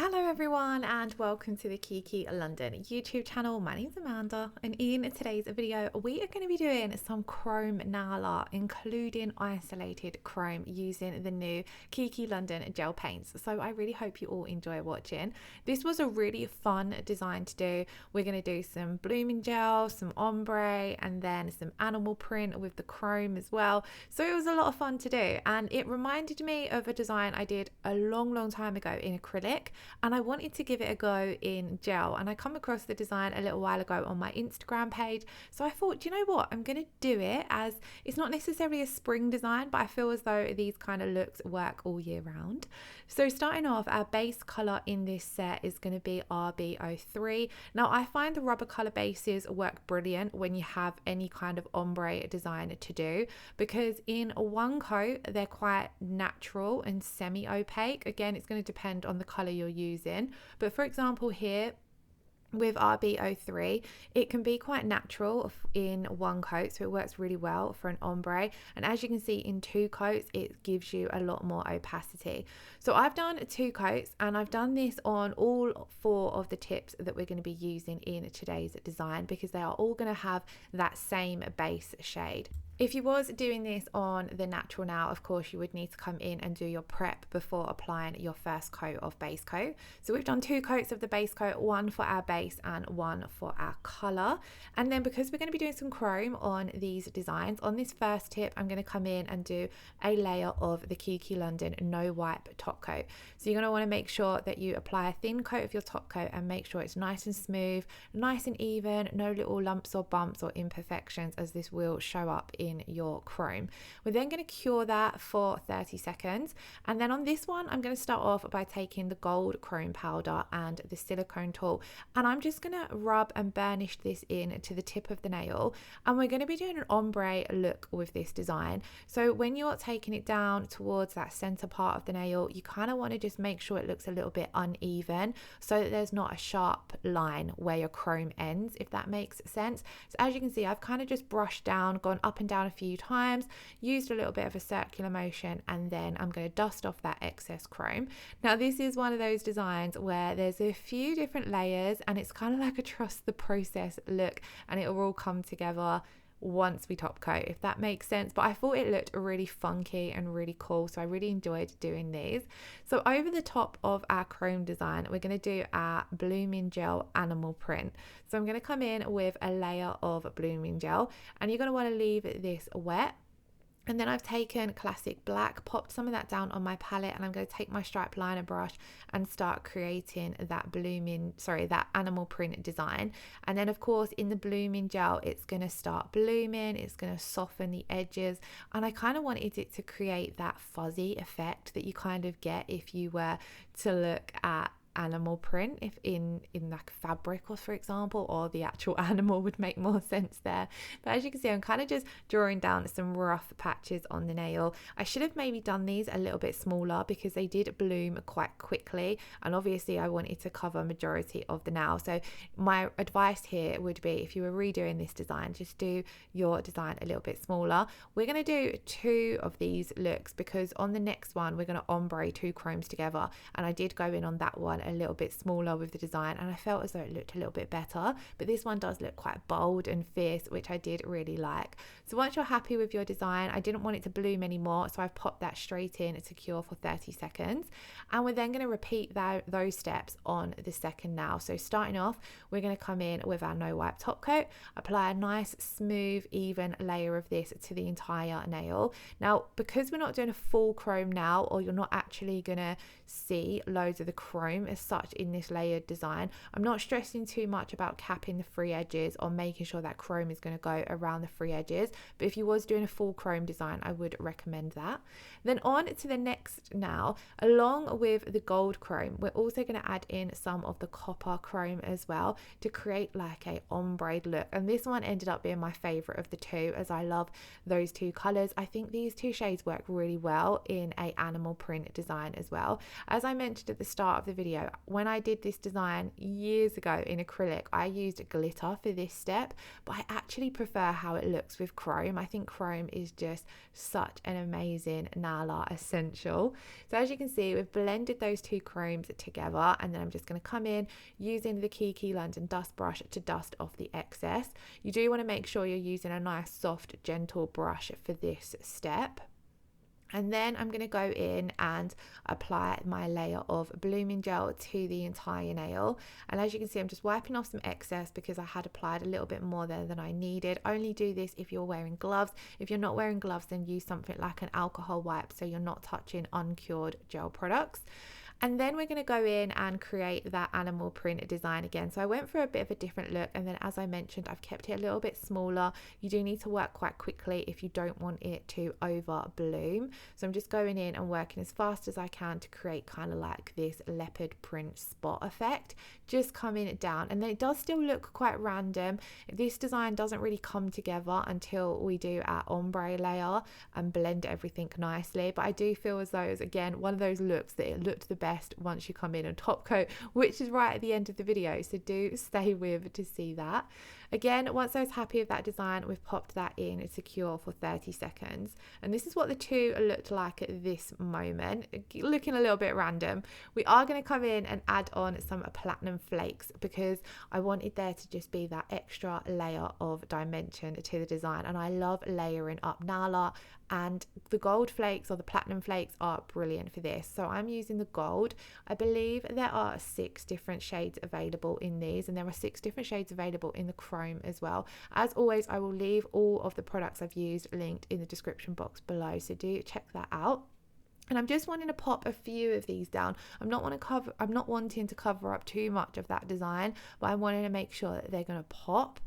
Hello everyone and welcome to the Kiki London YouTube channel. My name's Amanda and in today's video we are going to be doing some chrome nail art, including isolated chrome using the new Kiki London Gel Paints. So I really hope you all enjoy watching. This was a really fun design to do. We're going to do some blooming gel, some ombre, and then some animal print with the chrome as well. So it was a lot of fun to do, and it reminded me of a design I did a long time ago in acrylic, and I wanted to give it a go in gel, and I come across the design a little while ago on my Instagram page. So I thought, do you know what, I'm going to do it, as it's not necessarily a spring design, but I feel as though these kind of looks work all year round. So starting off, our base color in this set is going to be RB03. Now I find the rubber color bases work brilliant when you have any kind of ombre design to do, because in one coat they're quite natural and semi-opaque. Again, it's going to depend on the color you're using, but for example here with RB03 it can be quite natural in one coat, so it works really well for an ombre, and as you can see in two coats it gives you a lot more opacity. So I've done two coats, and I've done this on all four of the tips that we're going to be using in today's design, because they are all going to have that same base shade. If you was doing this on the natural now, of course you would need to come in and do your prep before applying your first coat of base coat. So we've done two coats of the base coat, one for our base and one for our colour. And then because we're going to be doing some chrome on these designs, on this first tip I'm going to come in and do a layer of the Kiki London No Wipe top coat. So you're going to want to make sure that you apply a thin coat of your top coat and make sure it's nice and smooth, nice and even, no little lumps or bumps or imperfections, as this will show up in your chrome. We're then going to cure that for 30 seconds, and then on this one I'm going to start off by taking the gold chrome powder and the silicone tool, and I'm just going to rub and burnish this in to the tip of the nail, and we're going to be doing an ombre look with this design. So when you're taking it down towards that center part of the nail, you kind of want to just make sure it looks a little bit uneven, so that there's not a sharp line where your chrome ends, if that makes sense. So as you can see, I've kind of just brushed down, gone up and down a few times, used a little bit of a circular motion, and then I'm going to dust off that excess chrome. Now this is one of those designs where there's a few different layers, and it's kind of like a trust the process look, and it will all come together once we top coat, if that makes sense. But I thought it looked really funky and really cool, so I really enjoyed doing these. So over the top of our chrome design we're going to do our blooming gel animal print. So I'm going to come in with a layer of blooming gel, and you're going to want to leave this wet. And then I've taken classic black, popped some of that down on my palette, and I'm going to take my stripe liner brush and start creating that that animal print design. And then of course in the blooming gel it's going to start blooming, it's going to soften the edges, and I kind of wanted it to create that fuzzy effect that you kind of get if you were to look at animal print, if in like fabric, or for example, or the actual animal would make more sense there. But as you can see, I'm kind of just drawing down some rough patches on the nail. I should have maybe done these a little bit smaller because they did bloom quite quickly, and obviously I wanted to cover majority of the nail. So my advice here would be, if you were redoing this design, just do your design a little bit smaller. We're going to do two of these looks because on the next one we're going to ombre two chromes together, and I did go in on that one a little bit smaller with the design, and I felt as though it looked a little bit better. But this one does look quite bold and fierce, which I did really like. So once you're happy with your design, I didn't want it to bloom anymore, so I've popped that straight in to cure for 30 seconds, and we're then going to repeat those steps on the second nail. So starting off, we're going to come in with our no wipe top coat, apply a nice smooth even layer of this to the entire nail. Now because we're not doing a full chrome nail, or you're not actually going to see loads of the chrome as such in this layered design, I'm not stressing too much about capping the free edges or making sure that chrome is going to go around the free edges. But if you was doing a full chrome design, I would recommend that. Then on to the next now, along with the gold chrome, we're also going to add in some of the copper chrome as well to create like a ombre look, and this one ended up being my favorite of the two, as I love those two colors. I think these two shades work really well in a animal print design as well. As I mentioned at the start of the video, video, when I did this design years ago in acrylic, I used glitter for this step, but I actually prefer how it looks with chrome. I think chrome is just such an amazing nail art essential. So as you can see, we've blended those two chromes together, and then I'm just going to come in using the Kiki London dust brush to dust off the excess. You do want to make sure you're using a nice soft gentle brush for this step. And then I'm going to go in and apply my layer of blooming gel to the entire nail. And as you can see, I'm just wiping off some excess because I had applied a little bit more there than I needed. Only do this if you're wearing gloves. If you're not wearing gloves, then use something like an alcohol wipe so you're not touching uncured gel products. And then we're going to go in and create that animal print design again. So I went for a bit of a different look, and then as I mentioned, I've kept it a little bit smaller. You do need to work quite quickly if you don't want it to over bloom. So I'm just going in and working as fast as I can to create kind of like this leopard print spot effect, just coming down. And then it does still look quite random. This design doesn't really come together until we do our ombre layer and blend everything nicely. But I do feel as though it's, again, one of those looks that it looked the best once you come in and top coat, which is right at the end of the video, so do stay with to see that. Again, once I was happy with that design, we've popped that in secure for 30 seconds. And this is what the two looked like at this moment, looking a little bit random. We are going to come in and add on some platinum flakes because I wanted there to just be that extra layer of dimension to the design. And I love layering up nail art, and the gold flakes or the platinum flakes are brilliant for this. So I'm using the gold. I believe there are 6 different shades available in these, and there are 6 different shades available in the chrome as well. As always, I will leave all of the products I've used linked in the description box below, so do check that out. And I'm just wanting to pop a few of these down. I'm not wanting to cover up too much of that design, but I'm wanting to make sure that they're going to pop.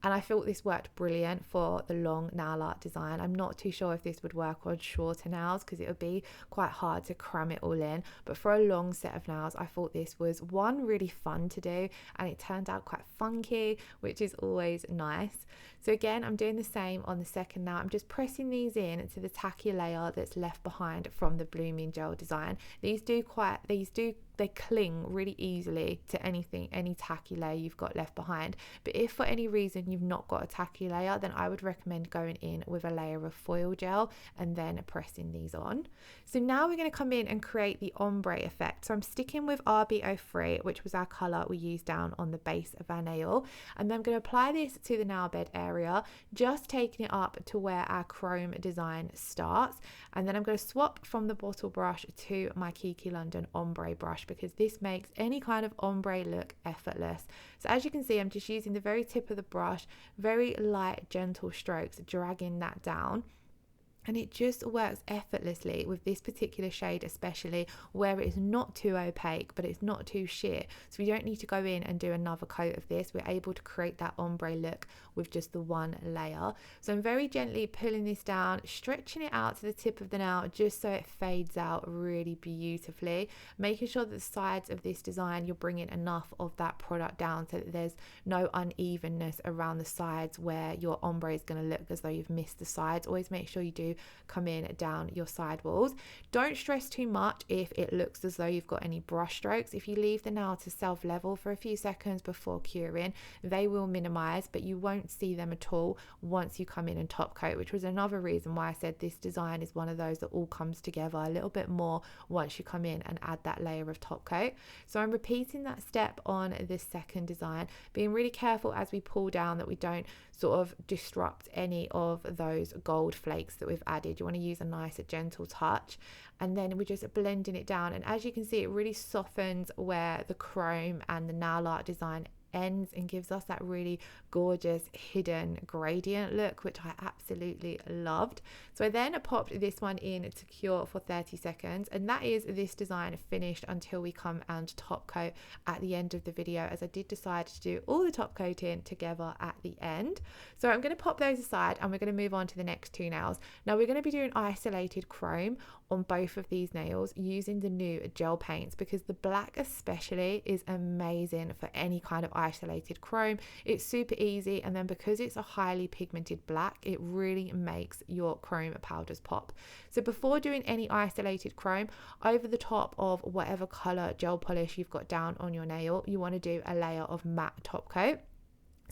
And I thought this worked brilliant for the long nail art design. I'm not too sure if this would work on shorter nails because it would be quite hard to cram it all in. But for a long set of nails, I thought this was one, really fun to do, and it turned out quite funky, which is always nice. So again, I'm doing the same on the second nail. I'm just pressing these in to the tacky layer that's left behind from the blooming gel design. They cling really easily to any tacky layer you've got left behind. But if for any reason you've not got a tacky layer, then I would recommend going in with a layer of foil gel and then pressing these on. So now we're going to come in and create the ombre effect. So I'm sticking with RB03, which was our colour we used down on the base of our nail. And then I'm going to apply this to the nail bed area, just taking it up to where our chrome design starts. And then I'm going to swap from the bottle brush to my Kiki London ombre brush, because this makes any kind of ombre look effortless. So as you can see, I'm just using the very tip of the brush, very light gentle strokes, dragging that down. And it just works effortlessly with this particular shade, especially where it is not too opaque, but it's not too sheer. So we don't need to go in and do another coat of this. We're able to create that ombre look with just the one layer. So I'm very gently pulling this down, stretching it out to the tip of the nail, just so it fades out really beautifully. Making sure that the sides of this design, you're bringing enough of that product down so that there's no unevenness around the sides where your ombre is going to look as though you've missed the sides. Always make sure you do come in down your side walls. Don't stress too much if it looks as though you've got any brush strokes. If you leave the nail to self level for a few seconds before curing, they will minimize, but you won't see them at all once you come in and top coat, which was another reason why I said this design is one of those that all comes together a little bit more once you come in and add that layer of top coat. So I'm repeating that step on this second design, being really careful as we pull down that we don't sort of disrupt any of those gold flakes that we've added. You want to use a nice gentle touch, and then we're just blending it down. And as you can see, it really softens where the chrome and the nail art design ends and gives us that really gorgeous hidden gradient look, which I absolutely loved. So I then popped this one in to cure for 30 seconds, and that is this design finished until we come and top coat at the end of the video, as I did decide to do all the top coating together at the end. So I'm going to pop those aside and we're going to move on to the next two nails. Now we're going to be doing isolated chrome on both of these nails using the new gel paints, because the black especially is amazing for any kind of isolated chrome. It's super easy, and then because it's a highly pigmented black, it really makes your chrome powders pop. So before doing any isolated chrome, over the top of whatever color gel polish you've got down on your nail, you want to do a layer of matte top coat.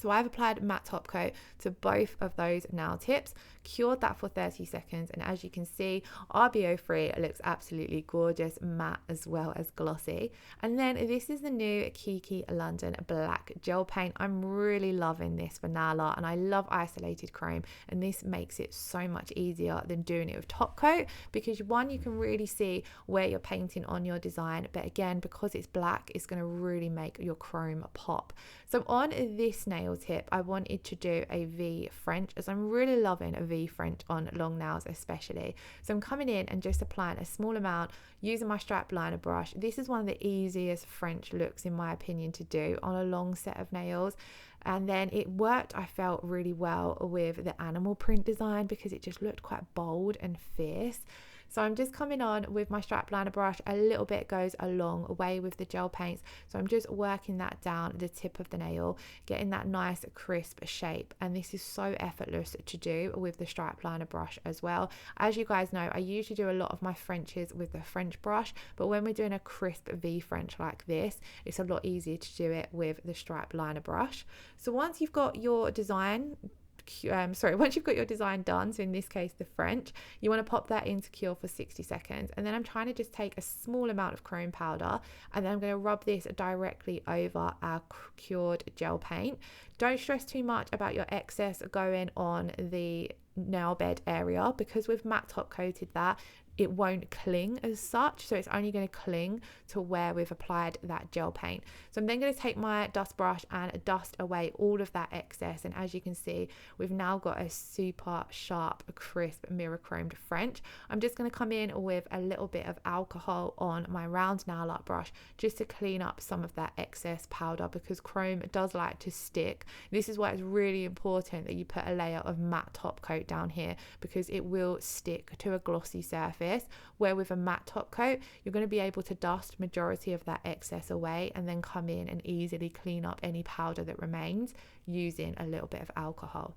So I've applied matte top coat to both of those nail tips, cured that for 30 seconds, and as you can see, RBO free. It looks absolutely gorgeous, matte as well as glossy. And then this is the new Kiki London black gel paint. I'm really loving this for nail art, and I love isolated chrome, and this makes it so much easier than doing it with top coat, because one, you can really see where you're painting on your design, but again, because it's black, it's going to really make your chrome pop. So on this nail tip, I wanted to do a V French, as I'm really loving a V French on long nails especially. So I'm coming in and just applying a small amount using my strap liner brush. This is one of the easiest French looks in my opinion to do on a long set of nails. And then it worked, I felt, really well with the animal print design because it just looked quite bold and fierce. So I'm just coming on with my strap liner brush. A little bit goes a long way with the gel paints. So I'm just working that down the tip of the nail, getting that nice crisp shape. And this is so effortless to do with the strap liner brush as well. As you guys know, I usually do a lot of my Frenches with the French brush, but when we're doing a crisp V French like this, it's a lot easier to do it with the strap liner brush. So once you've got your design, once you've got your design done, so in this case the French, you want to pop that into cure for 60 seconds, and then I'm trying to just take a small amount of chrome powder, and then I'm going to rub this directly over our cured gel paint. Don't stress too much about your excess going on the nail bed area, because we've matte top coated that, it won't cling as such, so it's only going to cling to where we've applied that gel paint. So I'm then going to take my dust brush and dust away all of that excess, and as you can see, we've now got a super sharp, crisp, mirror chromed French. I'm just going to come in with a little bit of alcohol on my round nail art brush just to clean up some of that excess powder, because chrome does like to stick. This is why it's really important that you put a layer of matte top coat down here, because it will stick to a glossy surface, where with a matte top coat you're going to be able to dust majority of that excess away and then come in and easily clean up any powder that remains using a little bit of alcohol.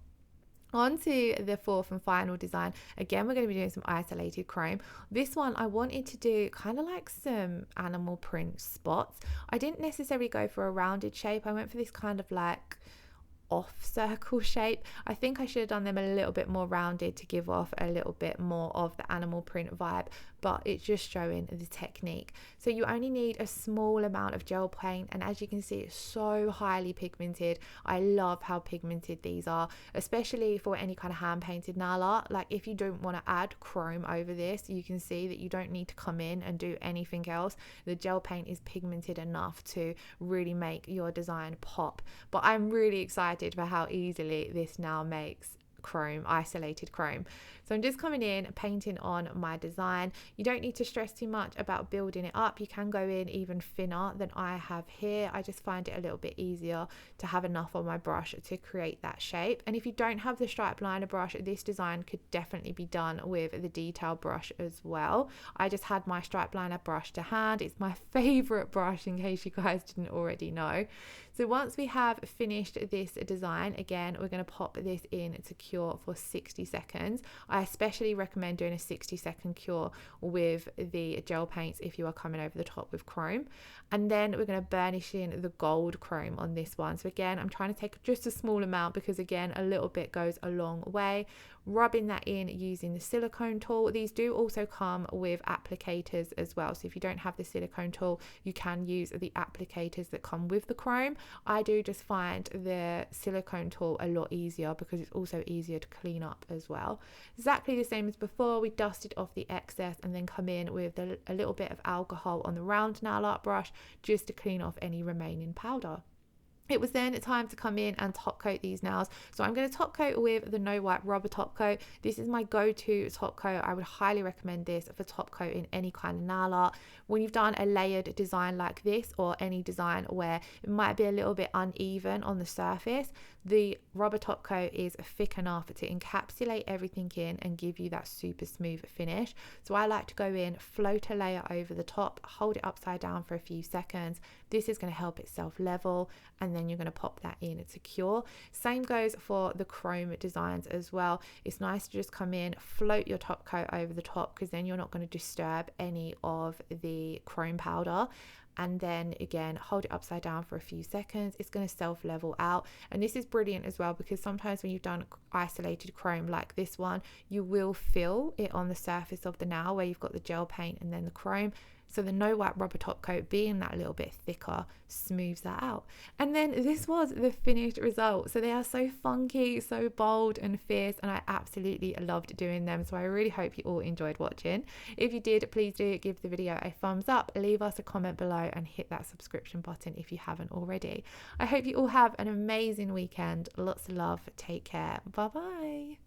On to the fourth and final design. Again, we're going to be doing some isolated chrome. This one I wanted to do kind of like some animal print spots. I didn't necessarily go for a rounded shape. I went for this kind of like off circle shape. I think I should have done them a little bit more rounded to give off a little bit more of the animal print vibe, but it's just showing the technique. So you only need a small amount of gel paint, and as you can see, it's so highly pigmented. I love how pigmented these are, especially for any kind of hand painted nail art. Like if you don't want to add chrome over this, you can see that you don't need to come in and do anything else. The gel paint is pigmented enough to really make your design pop. But I'm really excited for how easily this now makes chrome, isolated chrome. So I'm just coming in, painting on my design. You don't need to stress too much about building it up. You can go in even thinner than I have here. I just find it a little bit easier to have enough on my brush to create that shape. And if you don't have the stripe liner brush, this design could definitely be done with the detail brush as well. I just had my stripe liner brush to hand. It's my favorite brush, in case you guys didn't already know. So once we have finished this design, again, we're going to pop this in to cure for 60 seconds. I especially recommend doing a 60-second cure with the gel paints if you are coming over the top with chrome. And then we're going to burnish in the gold chrome on this one. So again, I'm trying to take just a small amount, because again, a little bit goes a long way. Rubbing that in using the silicone tool. These do also come with applicators as well, so if you don't have the silicone tool, you can use the applicators that come with the chrome. I do just find the silicone tool a lot easier, because it's also easier to clean up as well. Exactly the same as before, we dusted off the excess and then come in with a little bit of alcohol on the round nail art brush just to clean off any remaining powder. It was then time to come in and top coat these nails. So I'm going to top coat with the No Wipe rubber top coat. This is my go-to top coat. I would highly recommend this for top coat in any kind of nail art. When you've done a layered design like this, or any design where it might be a little bit uneven on the surface, the rubber top coat is thick enough to encapsulate everything in and give you that super smooth finish. So I like to go in, float a layer over the top, hold it upside down for a few seconds. This is going to help it self level, and then you're going to pop that in to cure. Same goes for the chrome designs as well. It's nice to just come in, float your top coat over the top, because then you're not going to disturb any of the chrome powder. And then again, hold it upside down for a few seconds. It's going to self level out. And this is brilliant as well, because sometimes when you've done isolated chrome like this one, you will feel it on the surface of the nail where you've got the gel paint and then the chrome. So the no wipe rubber top coat, being that little bit thicker, smooths that out. And then this was the finished result. So they are so funky, so bold and fierce, and I absolutely loved doing them. So I really hope you all enjoyed watching. If you did, please do give the video a thumbs up, leave us a comment below, and hit that subscription button if you haven't already. I hope you all have an amazing weekend. Lots of love. Take care. Bye bye.